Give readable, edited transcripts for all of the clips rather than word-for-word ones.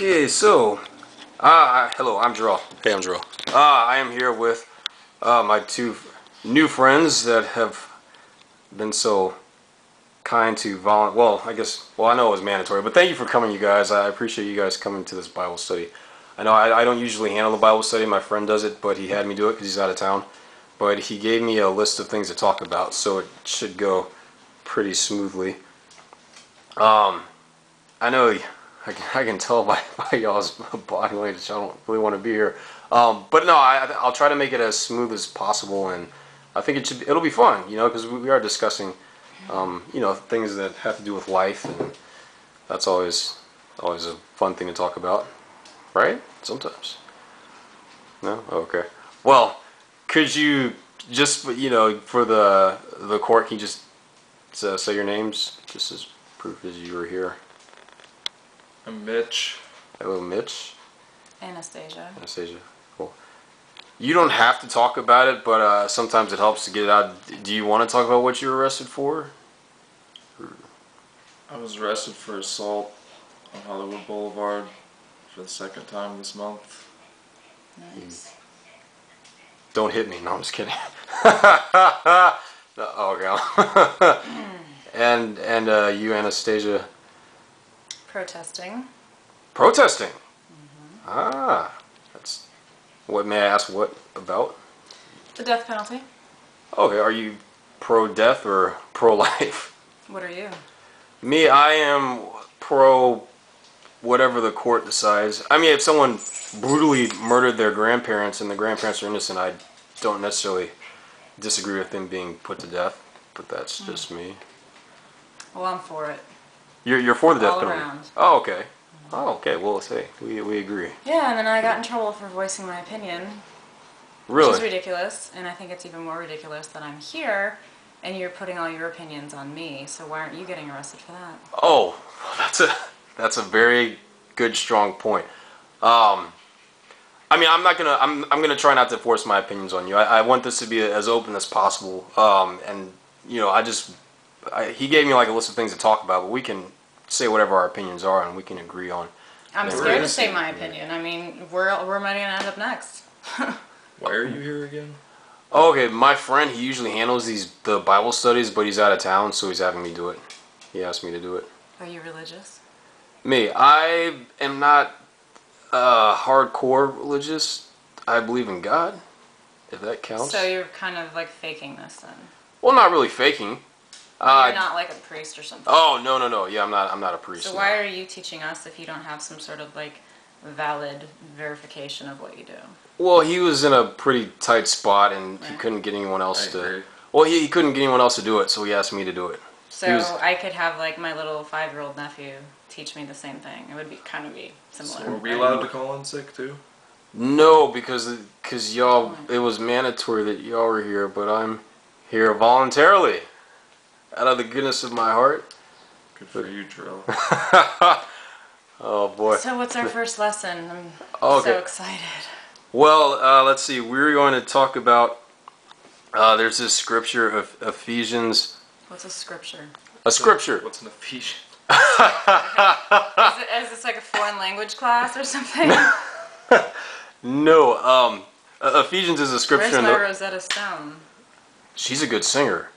Okay, so, hello, I'm Jorel. Hey, I'm Jorel. I am here with my two new friends that have been so kind to well, I know it was mandatory, but thank you for coming, you guys. I appreciate you guys coming to this Bible study. I know I don't usually handle the Bible study. My friend does it, but he had me do it because he's out of town. But he gave me a list of things to talk about, so it should go pretty smoothly. I know I can tell by y'all's body language I don't really want to be here. But no, I'll try to make it as smooth as possible, and I think it'll be fun, because we are discussing, things that have to do with life, and that's always a fun thing to talk about, right? Sometimes. No? Okay. Well, could you just, for the court, can you just say your names, just as proof as you were here? I'm Mitch. Hello, Mitch. Anastasia. Anastasia. Cool. You don't have to talk about it, but sometimes it helps to get it out. Do you want to talk about what you were arrested for? I was arrested for assault on Hollywood Boulevard for the second time this month. Nice. Don't hit me. No, I'm just kidding. No, okay. And you, Anastasia. Protesting. Protesting. That's. What may I ask? What about? The death penalty. Okay, are you pro-death or pro-life? What are you? Me, I am pro whatever the court decides. I mean, if someone brutally murdered their grandparents and the grandparents are innocent, I don't necessarily disagree with them being put to death, but that's just me. Well, I'm for it. You're for the death All penalty? around. Oh, okay. Oh, okay. Well, let's say we agree. Yeah, and then I got in trouble for voicing my opinion. Really? Which is ridiculous, and I think it's even more ridiculous that I'm here and you're putting all your opinions on me, so why aren't you getting arrested for that? Oh, that's a very good, strong point. I mean, I'm gonna try not to force my opinions on you. I want this to be as open as possible. And he gave me like a list of things to talk about, but we can say whatever our opinions are, and we can agree on. I'm scared to say my opinion. I mean, where am I gonna end up next? Why are you here again? Okay, my friend, he usually handles the Bible studies, but he's out of town, so he's having me do it. He asked me to do it. Are you religious? Me, I am not hardcore religious. I believe in God, if that counts. So you're kind of like faking this then? Well, not really faking. You're not like a priest or something? Oh, no. Yeah, I'm not a priest. So why are you teaching us if you don't have some sort of like valid verification of what you do? Well, he was in a pretty tight spot, and he couldn't get anyone else to. Well, he couldn't get anyone else to do it, so he asked me to do it. So I could have like my little 5-year-old nephew teach me the same thing. It would be similar. So were we allowed to call in sick too? No, because y'all, it was mandatory that y'all were here, but I'm here voluntarily, out of the goodness of my heart. Good for you, Jorel. Oh boy. So what's our first lesson? I'm so excited. Well, let's see. We're going to talk about. There's this scripture of Ephesians. What's a scripture? A scripture. What's an Ephesian? Is this like a foreign language class or something? No. Ephesians is a scripture. Where's my Rosetta Stone? She's a good singer.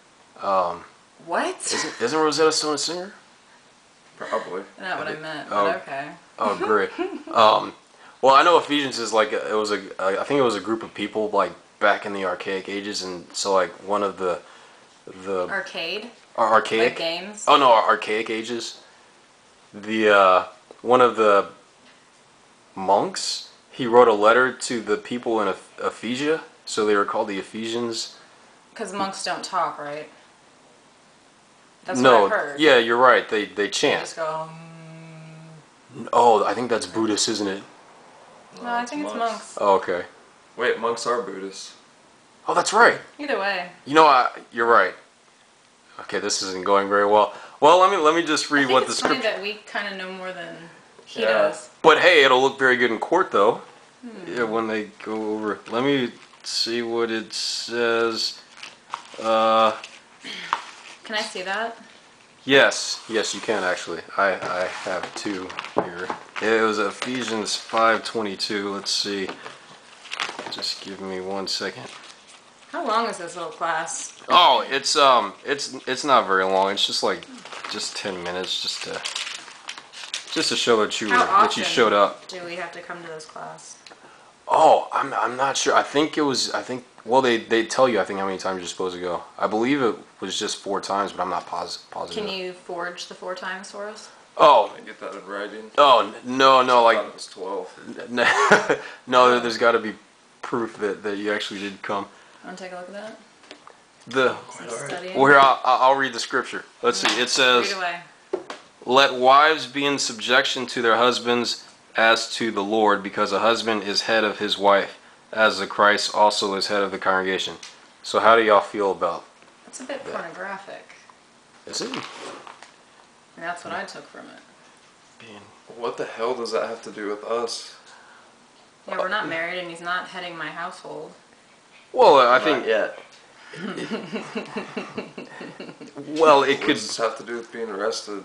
What? Isn't Rosetta Stone a singer? Probably. Not what I meant, but okay. Oh, great. Well, I know Ephesians is like I think it was a group of people like back in the archaic ages, and so like one of the arcade like games. Oh no, archaic ages. The one of the monks, he wrote a letter to the people in Ephesia, so they were called the Ephesians. Because monks don't talk, right? That's no, what I've heard. Yeah, you're right. They chant. They just go. Oh, I think that's Buddhist, isn't it? No, I think it's monks. Oh, okay. Wait, monks are Buddhists. Oh, that's right. Either way. You're right. Okay, this isn't going very well. Well, let me just read what the scripture. It's funny that we kind of know more than he does. But hey, it'll look very good in court, though. Yeah, when they go over. Let me see what it says. Can I see that? Yes, yes, you can actually. I have two here. It was Ephesians 5:22. Let's see. Just give me 1 second. How long is this little class? Oh, it's not very long. It's just 10 minutes, just to show that How you often showed up. do we have to come to this class? Oh, I'm not sure. Well, they tell you I think how many times you're supposed to go. I believe it was just 4 times, but I'm not positive. Can you forge the 4 times for us? Oh, Can I get that in writing? oh no, I like thought it was 12. no, there's got to be proof that you actually did come. Want to take a look at that? The Some Alright. studying. Well, here I'll read the scripture. Let's see. It says, Read away. "Let wives be in subjection to their husbands as to the Lord, because a husband is head of his wife, as the Christ also is head of the congregation." So how do y'all feel about That's a bit Yeah. pornographic. is it? And that's what I took from it. Being, What the hell does that have to do with us? Yeah, we're not married and he's not heading my household. well, I Not think yet. well it What could. does this have to do with being arrested?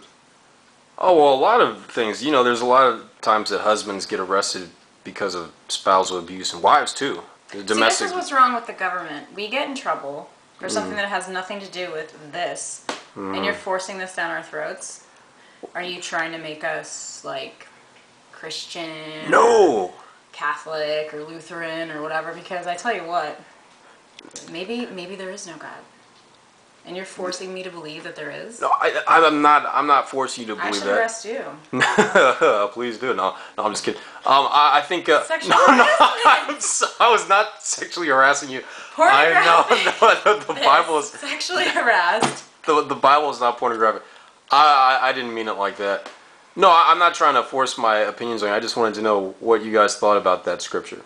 Oh well, a lot of things. There's a lot of times that husbands get arrested because of spousal abuse, and wives too. See, Domestic. this is what's wrong with the government. We get in trouble for something that has nothing to do with this, and you're forcing this down our throats. Are you trying to make us like Christian, No. Catholic, or Lutheran, or whatever? Because I tell you what, maybe there is no God, and you're forcing me to believe that there is. No, I'm not forcing you to I believe should that. arrest you. Please do. No, I'm just kidding. I think. Sexual No, harassment. I was not sexually harassing you. Pornographic. No. The Bible is Sexually harassed. the Bible is not pornographic. I didn't mean it like that. No, I'm not trying to force my opinions on you. I just wanted to know what you guys thought about that scripture.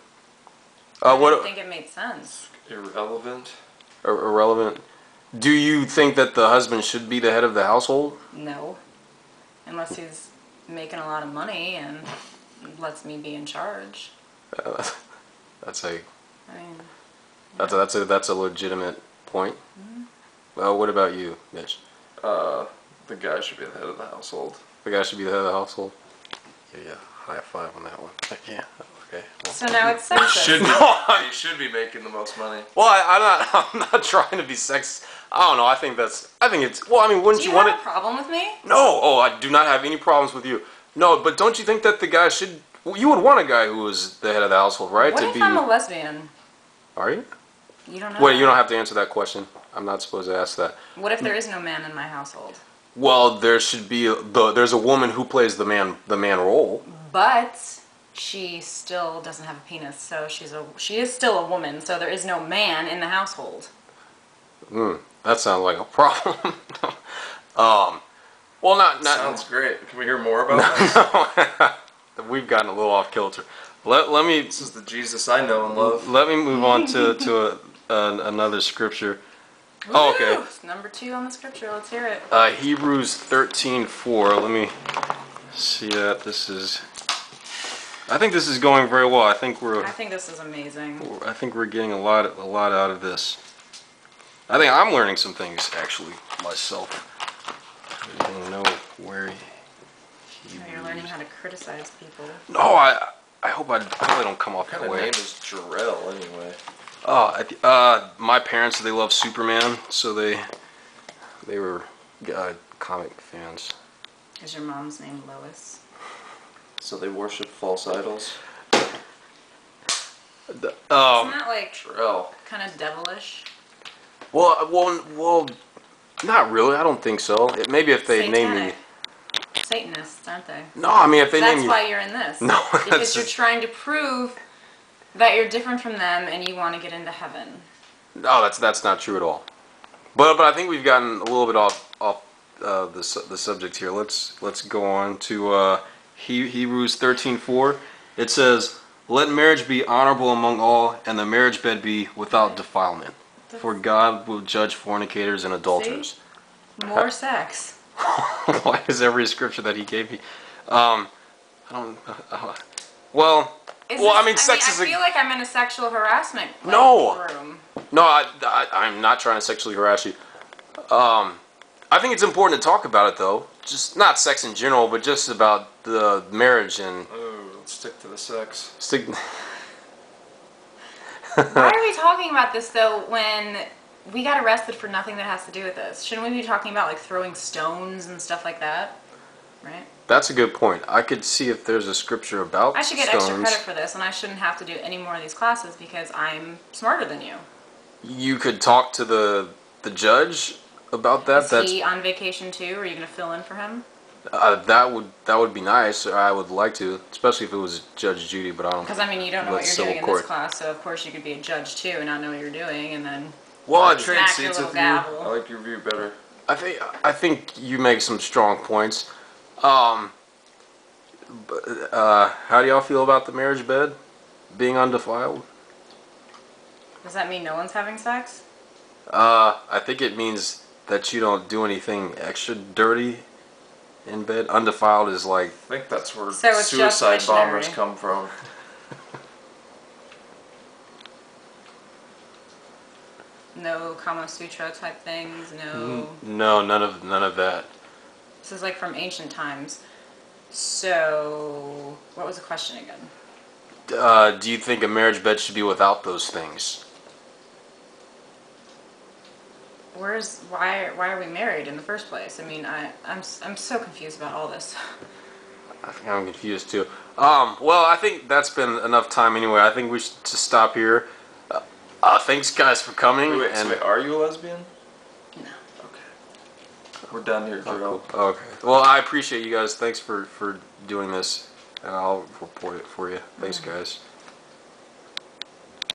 I didn't What think it made sense. Irrelevant? irrelevant? Do you think that the husband should be the head of the household? No. Unless he's making a lot of money and lets me be in charge. That's a I mean, that's a legitimate point. Well, what about you, Mitch? The guy should be the head of the household. The guy should be the head of the household. Yeah, high five on that one. I can't. Okay. Well, so now it's sexist. He should be making the most money. well I'm not trying to be sexist. I don't know. I think it's. Well, I mean, wouldn't Do you you want have it? a problem with me? No. Oh, I do not have any problems with you. No, but don't you think that the guy should? Well, you would want a guy who was the head of the household, right? What if I'm a lesbian? Are you? You don't know. Wait, you that. don't have to answer that question. I'm not supposed to ask that. What if there is no man in my household? Well, there should be there's a woman who plays the man role. But she still doesn't have a penis, so she is still a woman. So there is no man in the household. That sounds like a problem. Well, not Sounds great. Can we hear more about that? We've gotten a little off kilter. Let me This is the Jesus I know and love. let me move on to another scripture. Oh, okay. Woo! It's number 2 on the scripture. Let's hear it. Hebrews 13:4. Let me see that. I think this is going very well. I think I think this is amazing. we're getting a lot out of this. I think I'm learning some things actually myself. I don't even know where. Now you're learning how to criticize people. No, I hope I don't come off What that kind of way. name is Jorel anyway? Oh, my parents, they love Superman, so they were comic fans. Is your mom's name Lois? So they worship false idols? Isn't that like Jorel. kind of devilish? Well, not really. I don't think so. Maybe if they name me. Satanic. Satanists, aren't they? No, I mean if they That's name you. why you're in this. No, Because that's you're just- trying to prove that you're different from them and you want to get into heaven. No, that's not true at all. But I think we've gotten a little bit off the subject here. Let's go on to Hebrews 13:4. It says, "Let marriage be honorable among all, and the marriage bed be without defilement. For God will judge fornicators and adulterers." More sex. Why is every scripture that he gave me? I don't. Well, I mean, sex is I feel like I'm in a sexual harassment No. room. no. I'm not trying to sexually harass you. I think it's important to talk about it, though. Just not sex in general, but just about the marriage and Oh, let's stick to the sex. stick. Why are we talking about this though when we got arrested for nothing that has to do with this? Shouldn't we be talking about like throwing stones and stuff like that? Right? That's a good point. I could see if there's a scripture about I should get stones. extra credit for this, and I shouldn't have to do any more of these classes because I'm smarter than you. You could talk to the judge about that. Is he on vacation too? Or are you going to fill in for him? That would be nice. I would like to, especially if it was Judge Judy. But I don't. Because I mean, you don't know what That's you're doing in civil this court. class, so of course you could be a judge too and not know what you're doing, and then Well, I I, trade smack your seats little with you. gavel. I like your view better. I think you make some strong points. How do y'all feel about the marriage bed being undefiled? Does that mean no one's having sex? I think it means that you don't do anything extra dirty in bed. Undefiled is like, I think that's where So it's just suicide bombers missionary. come from. No Kama Sutra type things. No. no, none of that. This is like from ancient times. So, what was the question again? Do you think a marriage bed should be without those things? Why are we married in the first place? I mean, I'm so confused about all this. I think I'm confused too. Well, I think that's been enough time anyway. I think we should just stop here. Thanks guys for coming. Wait, so and wait, are you a lesbian? No. Okay. We're done here, Jorel. Cool. Okay. Well, I appreciate you guys. Thanks for doing this, and I'll report it for you. Thanks, guys.